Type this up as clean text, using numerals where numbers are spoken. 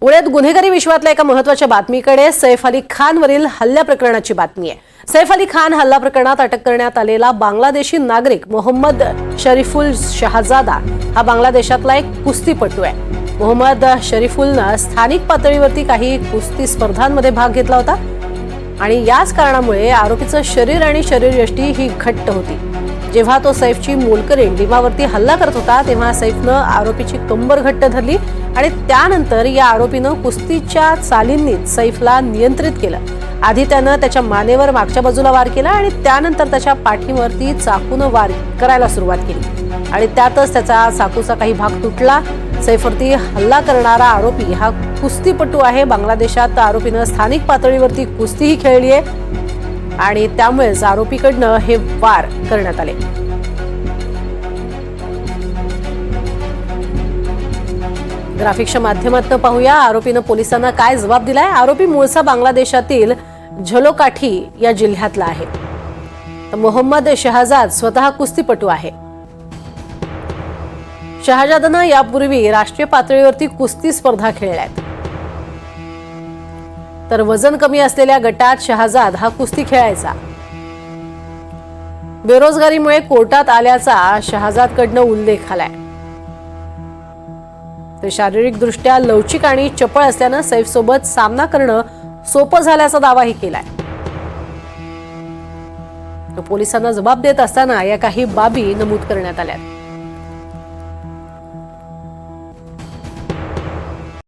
पुण्यात गुन्हेगारी विश्वातल्या एका महत्त्वाच्या बातमीकडे सैफ अली खानवरील हल्ल्या प्रकरणाची बातमी आहे। सैफ अली खान हल्ला प्रकरणात अटक करण्यात आलेला बांगलादेशी नागरिक मोहम्मद शरीफुल शहजादा हा बांगलादेशातला एक कुस्तीपटू आहे। मोहम्मद शरीफुलनं स्थानिक पातळीवरती काही कुस्ती स्पर्धांमध्ये भाग घेतला होता आणि याच कारणामुळे आरोपीचं शरीर आणि शरीरयष्टी ही घट्ट होती। जेव्हा तो सैफची मोलकरीण लिमावरती हल्ला करत होता तेव्हा सैफनं आरोपीची कंबर घट्ट धरली आणि त्यानंतर या आरोपीनं कुस्तीच्या चालींनी सैफला नियंत्रित केलं। आधी त्यानं त्याच्या मानेवर मागच्या बाजूला वार केला आणि त्यानंतर त्याच्या पाठीवरती चाकूनं वार करायला सुरुवात केली आणि त्यातच त्याचा चाकूचा काही भाग तुटला। सैफवरती हल्ला करणारा आरोपी हा कुस्तीपटू आहे। बांगलादेशात आरोपीनं स्थानिक पातळीवरती कुस्तीही खेळली आहे आणि त्यामुळेच आरोपीकडनं हे वार करण्यात आले। ग्राफिक्सच्या माध्यमातून पाहूया आरोपीनं पोलिसांना काय जबाब दिलाय। आरोपी मूळचा बांगलादेशातील झलोकाठी या जिल्ह्यातला आहे। तर मोहम्मद शहजाद स्वतः कुस्तीपटू आहे। शहजादनं यापूर्वी राष्ट्रीय पातळीवरती कुस्ती स्पर्धा खेळल्यात। तर वजन कमी असलेल्या गटात शहजाद हा कुस्ती खेळायचा। बेरोजगारीमुळे कोर्टात आल्याचा शहजादकडनं उल्लेख आलाय। ते शारीरिकदृष्ट्या लवचिक आणि चपळ असल्यानं सैफसोबत सामना करणं सोपं झाल्याचा दावाही केलाय। पोलिसांना जबाब देत असताना या काही बाबी नमूद करण्यात आल्या।